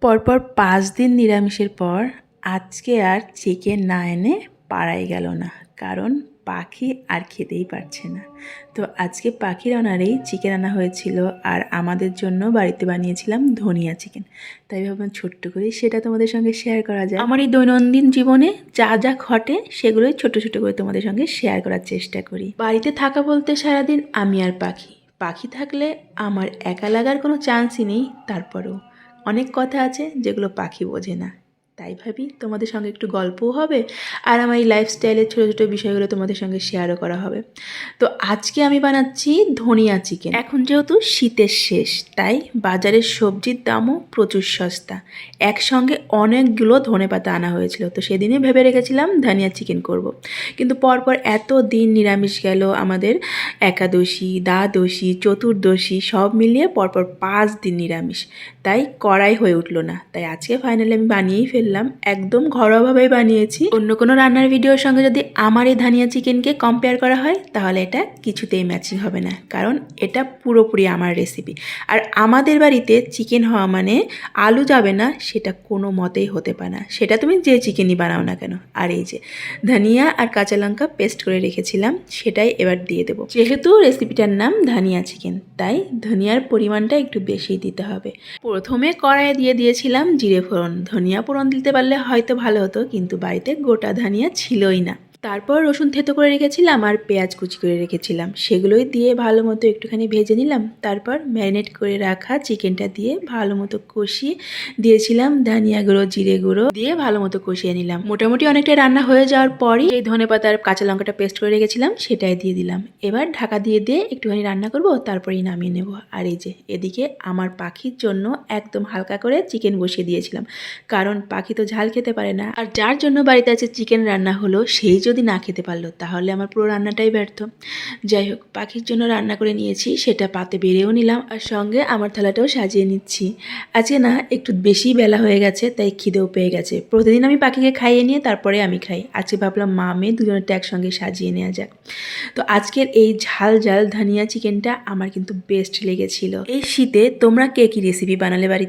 পরপর 5 দিন নিরামিষের পর আজকে আর চিকেন না এনে পারাই গেল না, কারণ পাখি আর খেতেই পারছে না। তো আজকে পাখির অনারেই চিকেন আনা হয়েছিল, আর আমাদের জন্য বাড়িতে বানিয়েছিলাম ধনিয়া চিকেন। তাই ভাবলাম ছোট্ট করে সেটা তোমাদের সঙ্গে শেয়ার করা যায়। আমার এই দৈনন্দিন জীবনে যা যা ঘটে সেগুলোই ছোট ছোট করে তোমাদের সঙ্গে শেয়ার করার চেষ্টা করি। বাড়িতে থাকা বলতে সারাদিন আমি আর পাখি। পাখি থাকলে আমার একা লাগার কোনো চান্সই নেই। তারপরেও অনেক কথা আছে যেগুলো পাখি বোঝে না, তাই ভাবি তোমাদের সঙ্গে একটু গল্পও হবে, আর আমার এই লাইফস্টাইলের ছোটো ছোটো বিষয়গুলো তোমাদের সঙ্গে শেয়ারও করা হবে। তো আজকে আমি বানাচ্ছি ধনিয়া চিকেন। এখন যেহেতু শীতের শেষ, তাই বাজারের সবজির দামও প্রচুর সস্তা। একসঙ্গে অনেকগুলো ধনেপাতা আনা হয়েছিল, তো সেদিনই ভেবে রেখেছিলাম ধনিয়া চিকেন করব। কিন্তু পরপর এত দিন নিরামিষ গেল, আমাদের একাদশী, দ্বাদশী, চতুর্দশী সব মিলিয়ে পরপর 5 দিন নিরামিষ, তাই কড়াই হয়ে উঠলো না। তাই আজকে ফাইনালি আমি বানিয়েই ফেললাম, একদম ঘরোয়াভাবেই বানিয়েছি। অন্য কোনো রান্নার ভিডিওর সঙ্গে যদি আমার এই ধনিয়া চিকেনকে কম্পেয়ার করা হয় তাহলে এটা কিছুতেই ম্যাচিং হবে না, কারণ এটা পুরোপুরি আমার রেসিপি। আর আমাদের বাড়িতে চিকেন হওয়া মানে আলু যাবে না সেটা কোনো মতেই হতে পারে না, সেটা তুমি যে চিকেনই বানাও না কেন। আর এই যে ধনিয়া আর কাঁচা লঙ্কা পেস্ট করে রেখেছিলাম, সেটাই এবার দিয়ে দেবো। যেহেতু রেসিপিটার নাম ধনিয়া চিকেন, তাই ধনিয়ার পরিমাণটা একটু বেশি দিতে হবে। প্রথমে কড়াইয়ে দিয়ে দিয়েছিলাম জিরে ফোড়ন। ধনিয়া ফোড়ন দিতে পারলে হয়তো ভালো হতো, কিন্তু বাড়িতে গোটা ধনিয়া ছিলই না। তারপর রসুন থেতো করে রেখেছিলাম আর পেঁয়াজ কুচি করে রেখেছিলাম, সেগুলোই দিয়ে ভালো মতো একটুখানি ভেজে নিলাম। তারপর ম্যারিনেট করে রাখা চিকেনটা দিয়ে ভালো মতো কষিয়ে দিয়েছিলাম ধনিয়া গুঁড়ো, জিরে গুঁড়ো দিয়ে ভালো মতো কষিয়ে নিলাম। মোটামুটি অনেকটা রান্না হয়ে যাওয়ার পরই এই ধনেপাতার কাঁচা লঙ্কাটা পেস্ট করে রেখেছিলাম সেটাই দিয়ে দিলাম। এবার ঢাকা দিয়ে একটুখানি রান্না করব, তারপরেই নামিয়ে নেব। আর এই যে এদিকে আমার পাখির জন্য একদম হালকা করে চিকেন বসিয়ে দিয়েছিলাম, কারণ পাখি তো ঝাল খেতে পারে না। আর যার জন্য বাড়িতে আছে চিকেন রান্না হলো, সেই যদি না খেতে পারলো তাহলে আমার পুরো রান্নাটাই ব্যর্থ। যাই হোক, পাখির জন্য রান্না করে নিয়েছি, সেটা পাতে বেড়েও নিলাম, আর সঙ্গে আমার থালাটাও সাজিয়ে নিচ্ছি। আজকে না একটু বেশি বেলা হয়ে গেছে, তাই খিদেও পেয়ে গেছে। প্রতিদিন আমি পাখিকে খাইয়ে নিয়ে তারপরে আমি খাই, আজকে ভাবলাম মা মেয়ে দুজনেরটা একসঙ্গে সাজিয়ে নেওয়া যাক। তো আজকের এই ঝাল ঝাল ধনিয়া চিকেনটা আমার কিন্তু বেস্ট লেগেছিল। এই শীতে তোমরা কে কী রেসিপি বানালে বাড়িতে?